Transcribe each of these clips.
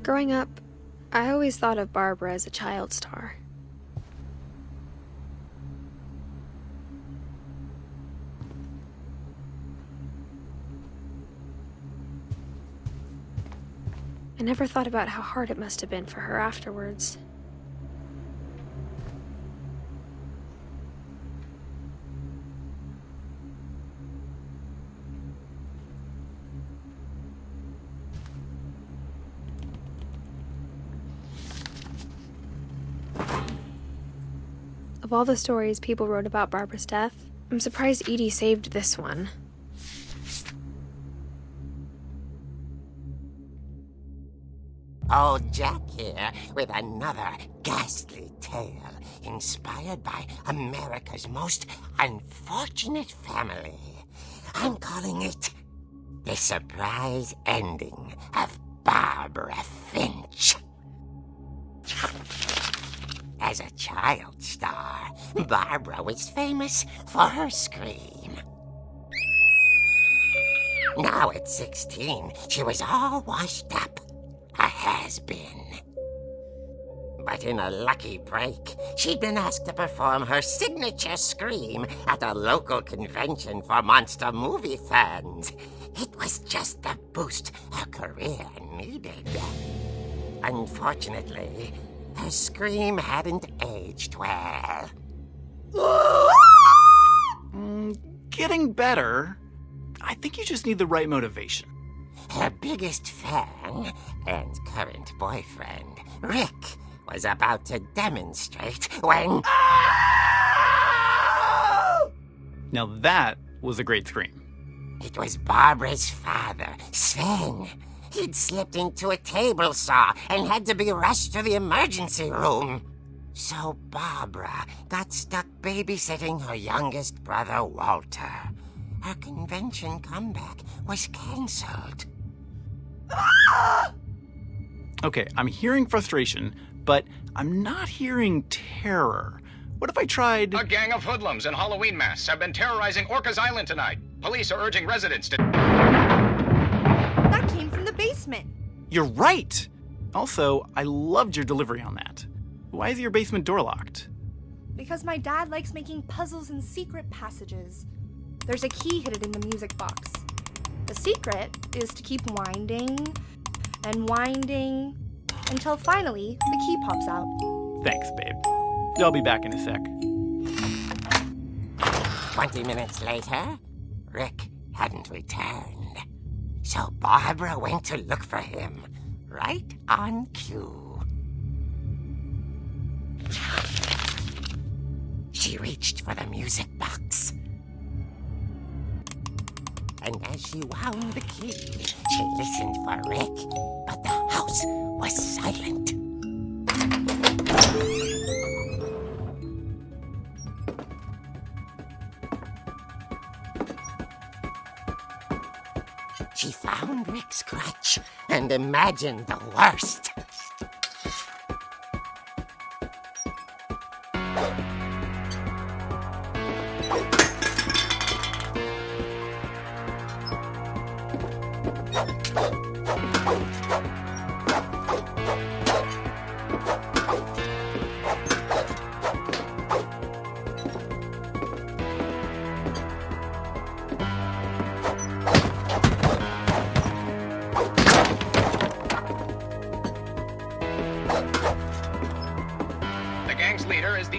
Growing up, I always thought of Barbara as a child star. I never thought about how hard it must have been for her afterwards. Of all the stories people wrote about Barbara's death, I'm surprised Edie saved this one. Old Jack here with another ghastly tale inspired by America's most unfortunate family. I'm calling it The Surprise Ending of Barbara Finch. As a child star, Barbara was famous for her scream. Now at 16, she was all washed up. A has-been. But in a lucky break, she'd been asked to perform her signature scream at a local convention for monster movie fans. It was just the boost her career needed. Unfortunately, her scream hadn't aged well. Getting better. I think you just need the right motivation. Her biggest fan and current boyfriend, Rick, was about to demonstrate when... Now that was a great scream. It was Barbara's father, Sven. He'd slipped into a table saw and had to be rushed to the emergency room. So Barbara got stuck babysitting her youngest brother, Walter. Her convention comeback was cancelled. Okay, I'm hearing frustration, but I'm not hearing terror. What if I tried... A gang of hoodlums in Halloween masks have been terrorizing Orcas Island tonight. Police are urging residents to... That came from the basement. You're right! Also, I loved your delivery on that. Why is your basement door locked? Because my dad likes making puzzles and secret passages. There's a key hidden in the music box. The secret is to keep winding and winding until finally the key pops out. Thanks, babe. I'll be back in a sec. 20 minutes later, Rick hadn't returned. So Barbara went to look for him, right on cue. She reached for the music box. And as she wound the key, she listened for Rick, but the house was silent. She found Rick's crutch and imagined the worst.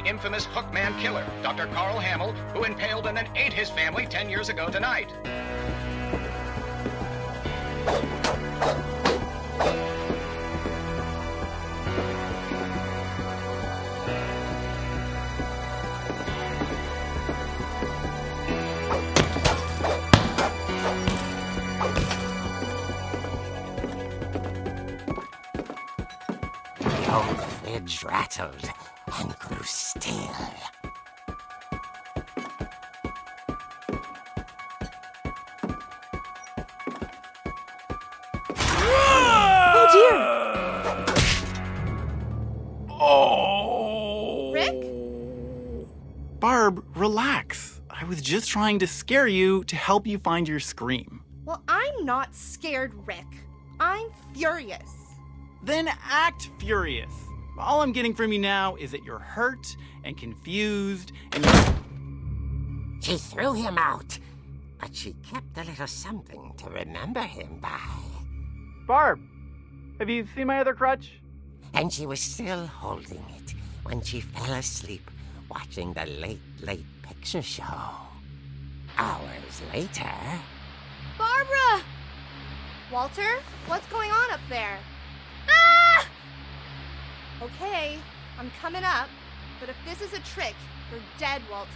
Infamous Hookman killer, Dr. Carl Hamill, who impaled and then ate his family 10 years ago tonight. The old fridge rattled and grew still. Oh dear! Oh! Rick? Barb, relax. I was just trying to scare you to help you find your scream. Well, I'm not scared, Rick. I'm furious. Then act furious. All I'm getting from you now is that you're hurt and confused and She threw him out, but she kept a little something to remember him by. Barb, have you seen my other crutch? And she was still holding it when she fell asleep watching the late picture show. Hours later... Barbara! Walter, what's going on up there? Ah! Okay, I'm coming up, but if this is a trick, you're dead, Walter.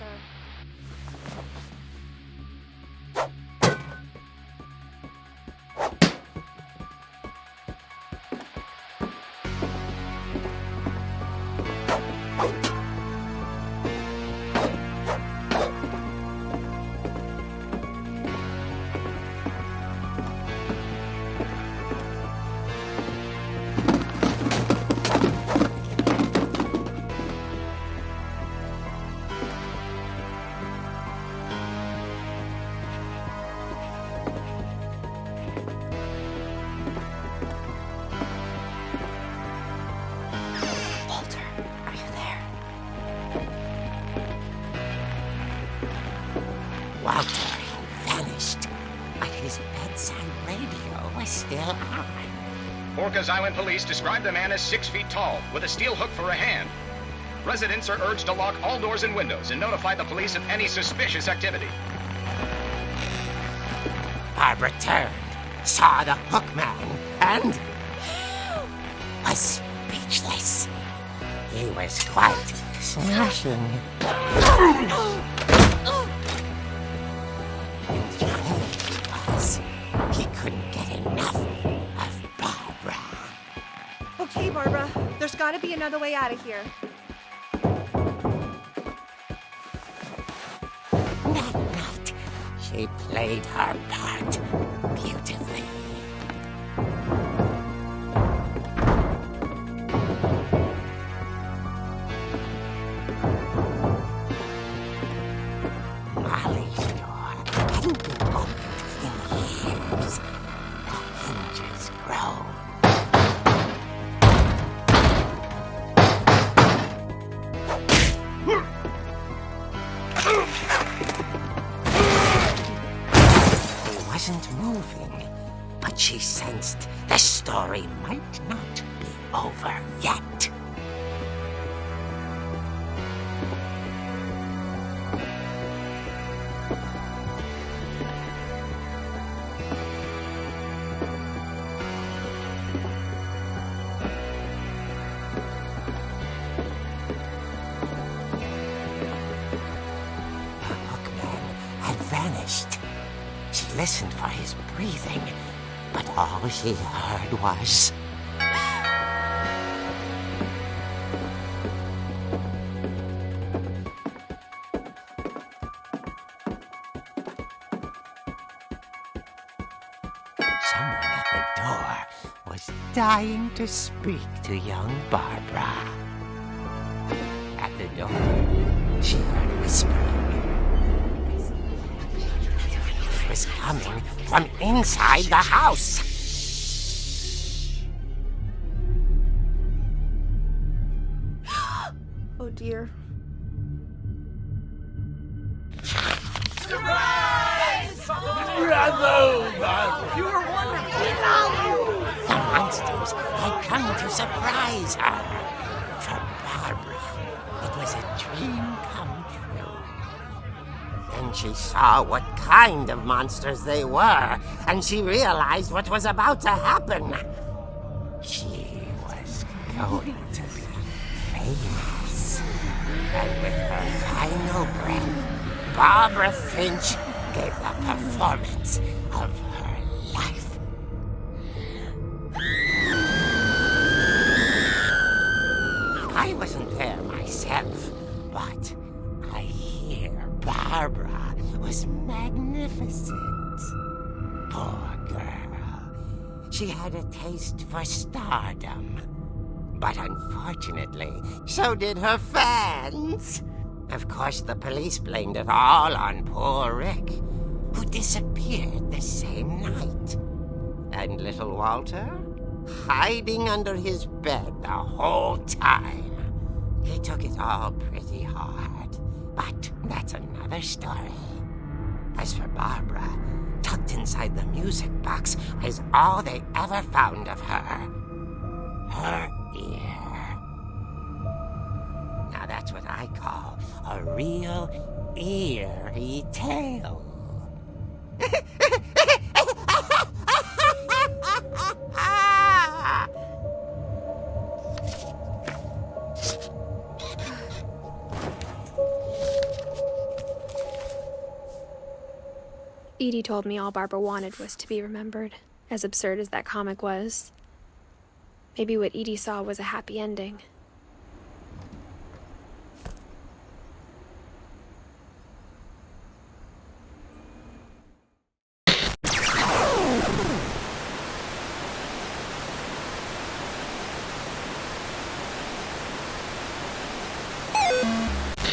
Walter had vanished, but his bedside radio was still on. Orcas Island police describe the man as 6 feet tall, with a steel hook for a hand. Residents are urged to lock all doors and windows and notify the police of any suspicious activity. Barbara turned, saw the hook man, and was speechless. He was quite smashing. He couldn't get enough of Barbara. Okay, Barbara, there's gotta be another way out of here. That night, she played her part beautifully. Molly's door hadn't been opened in years. The hinges groaned. He wasn't moving, but she sensed the story might not be over yet. Vanished. She listened for his breathing, but all she heard was... Someone at the door was dying to speak to young Barbara. At the door, she heard whispering. Was coming from inside the house. Oh dear. Surprise! Bravo! You were wonderful! The monsters had come to surprise her. For Barbara, it was a dream come true. Then she saw what kind of monsters they were, and she realized what was about to happen. She was going to be famous. And with her final breath, Barbara Finch gave the performance of her life. I wasn't there myself, but I hear Barbara was magnificent. Poor girl. She had a taste for stardom. But unfortunately, so did her fans. Of course, the police blamed it all on poor Rick. who disappeared the same night. And little Walter, hiding under his bed the whole time. He took it all pretty hard, but that's another story. As for Barbara, tucked inside the music box is all they ever found of her. Her ear. Now that's what I call a real eerie tale. Edie told me all Barbara wanted was to be remembered, as absurd as that comic was. Maybe what Edie saw was a happy ending.